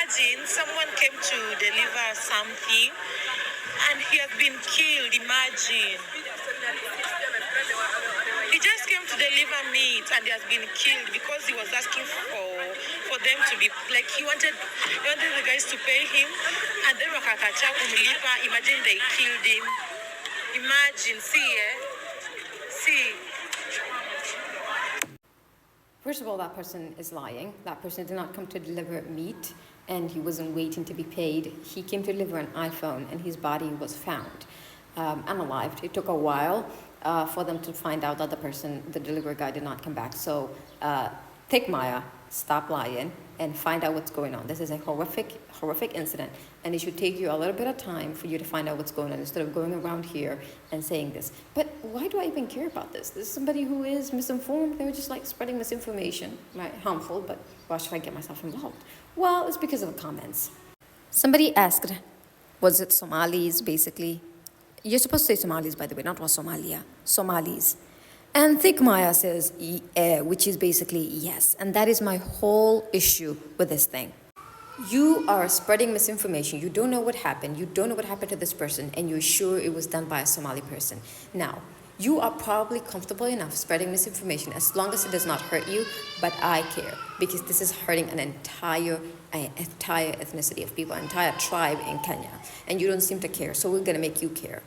imagine someone came to deliver something and he has been killed. Imagine. He just came to deliver meat and he has been killed because he was asking for them to be like he wanted the guys to pay him and then wakakacha kumlipa. Imagine they killed him. Imagine, see. First of all, that person is lying. That person did not come to deliver meat and he wasn't waiting to be paid. He came to deliver an iPhone and his body was found unalived. It took a while for them to find out that the delivery guy did not come back. So take Maya, stop lying and find out what's going on. This is a horrific incident and it should take you a little bit of time for you to find out what's going on instead of going around here and saying this. But why do I even care about this? This is somebody who is misinformed. They're just like spreading misinformation, right? Harmful, but why should I get myself involved? Well, it's because of the comments. Somebody asked, was it Somalis basically? You're supposed to say Somalis, by the way, not was Somalia. Somalis. And Thick Maya says, which is basically yes. And that is my whole issue with this thing. You are spreading misinformation. You don't know what happened. You don't know what happened to this person. And you're sure it was done by a Somali person. Now, you are probably comfortable enough spreading misinformation as long as it does not hurt you. But I care because this is hurting an entire ethnicity of people, an entire tribe in Kenya. And you don't seem to care. So we're going to make you care.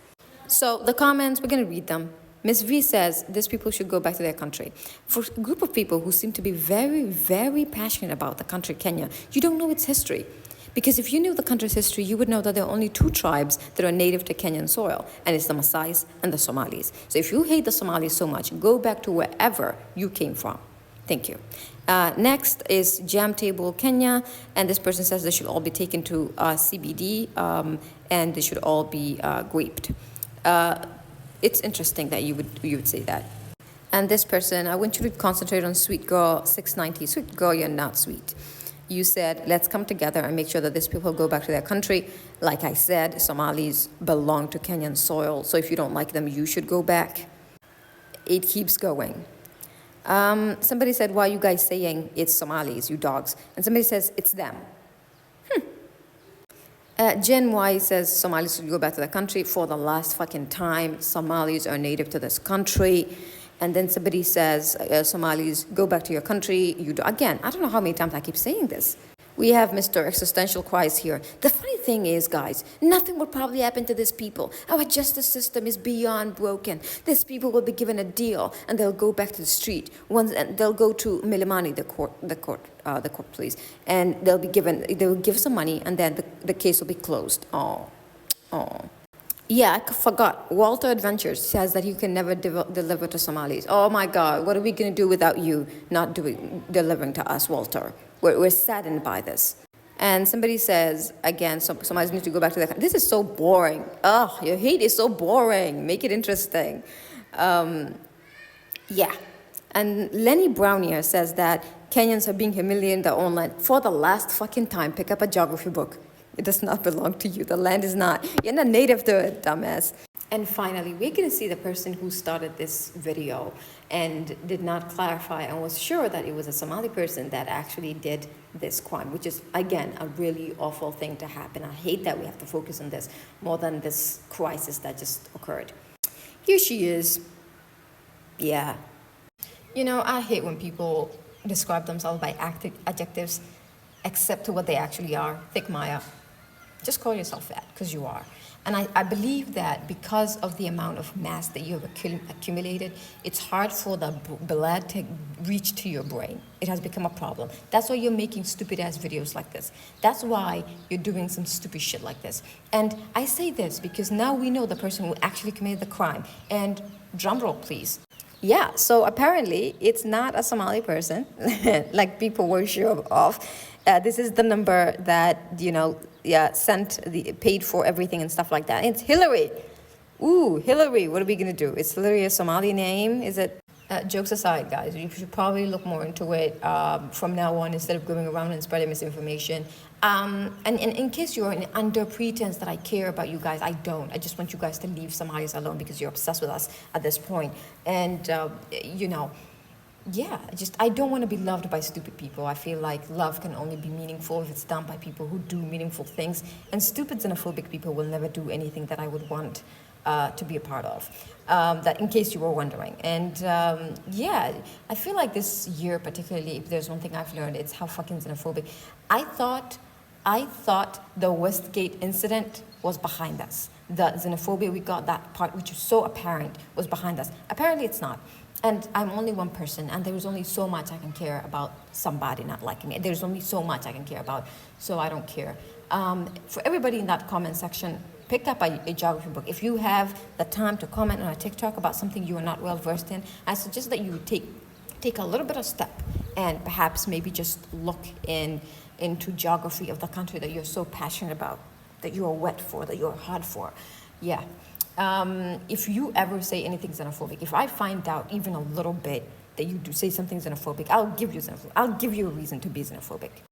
So the comments, we're going to read them. Ms. V says these people should go back to their country. For a group of people who seem to be very, very passionate about the country Kenya, you don't know its history. Because if you knew the country's history, you would know that there are only two tribes that are native to Kenyan soil, and it's the Maasais and the Somalis. So if you hate the Somalis so much, go back to wherever you came from. Thank you. Next is Jam Table Kenya, and this person says they should all be taken to CBD and they should all be graped. It's interesting that you would say that. And this person, I want you to concentrate on Sweet Girl 690. Sweet Girl, you're not sweet. You said, let's come together and make sure that these people go back to their country. Like I said, Somalis belong to Kenyan soil. So if you don't like them, you should go back. It keeps going. Somebody said, why are you guys saying it's Somalis, you dogs? And somebody says, it's them. Jen Y says Somalis should go back to their country for the last fucking time. Somalis are native to this country. And then somebody says, Somalis, go back to your country. Again, I don't know how many times I keep saying this. We have Mr. Existential Cries here. The funny thing is, guys, nothing will probably happen to these people. Our justice system is beyond broken. These people will be given a deal and they'll go back to the street. And they'll go to Milimani, the court police, and they'll give some money and then the case will be closed. Oh. Yeah, I forgot. Walter Adventures says that you can never deliver to Somalis. Oh my God, what are we going to do without you not delivering to us, Walter? We're saddened by this. And somebody says, again, Somalis need to go back to their country. This is so boring. Oh, your hate is so boring. Make it interesting. Yeah. And Lenny Brownier says that Kenyans are being humiliated in their own land. For the last fucking time, pick up a geography book. It does not belong to you. The land is not. You're not native to it, dumbass. And finally, we're going to see the person who started this video and did not clarify and was sure that it was a Somali person that actually did this crime, which is, again, a really awful thing to happen. I hate that we have to focus on this more than this crisis that just occurred. Here she is. Yeah. You know, I hate when people describe themselves by adjectives except to what they actually are. Thick Maya. Just call yourself that, because you are. And I believe that because of the amount of mass that you have accumulated, it's hard for the blood to reach to your brain. It has become a problem. That's why you're making stupid-ass videos like this. That's why you're doing some stupid shit like this. And I say this because now we know the person who actually committed the crime. And drumroll, please. Yeah, so apparently it's not a Somali person, like people were sure of. This is the number that, paid for everything and stuff like that. It's Hillary. Ooh, Hillary, what are we going to do? Is Hillary a Somali name? Is it? Jokes aside, guys, you should probably look more into it from now on instead of going around and spreading misinformation. And in case you're under pretense that I care about you guys, I don't. I just want you guys to leave Somalis alone because you're obsessed with us at this point. And, yeah, just I don't want to be loved by stupid people. I feel like love can only be meaningful if it's done by people who do meaningful things. And stupid xenophobic people will never do anything that I would want to be a part of. That, in case you were wondering. And yeah, I feel like this year, particularly, if there's one thing I've learned, it's how fucking xenophobic. I thought, I thought the Westgate incident was behind us. The xenophobia we got, that part which is so apparent, was behind us. Apparently, it's not. And I'm only one person, and there is only so much I can care about somebody not liking me. There's only so much I can care about, so I don't care. For everybody in that comment section, pick up a geography book. If you have the time to comment on a TikTok about something you are not well versed in, I suggest that you take a little bit of step and perhaps maybe just look into geography of the country that you're so passionate about, that you are wet for, that you're hard for. Yeah. If you ever say anything xenophobic, if I find out even a little bit that you do say something xenophobic, I'll give you a reason to be xenophobic.